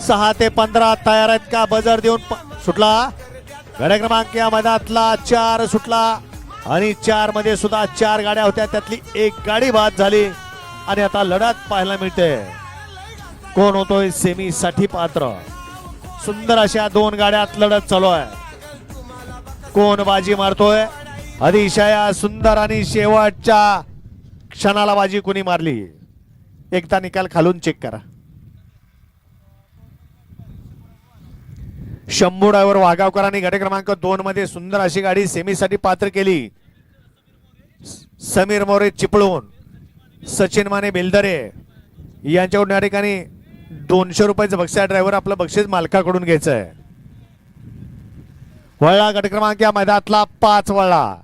6 ते 15 तयार आहेत का? बजर देऊन सुटला गाड्या क्रमांक या मैदानातला 4 सुटला आणि 4 मध्ये सुद्धा 4 गाड्या होत्या, त्यातली एक गाडी बाद झाली आणि आता लढत पाहायला मिळते. कोण होतोय सेमी साठी पात्र? सुंदर अशा 2 गाड्यात लढत चालू आहे. कोण बाजी मारतोय? अतिशय सुंदर आणि शेवटच्या क्षणाला बाजी कोणी मारली? एकदा निकाल खालून चेक करा. शंभू ड्रायव्हर वाघावकरांनी गाडी क्रमांक 2 मध्ये सुंदर अशी गाडी सेमीसाठी पात्र केली. समीर मोरे चिपळूण, सचिन माने बेलदरे यांच्याकडून या ठिकाणी 200 रुपयाचं बक्षीस. ड्रायव्हर आपलं बक्षीस मालकाकडून घ्यायचंय. वळला गट क्रमांक या मैदानातला 5 वळला.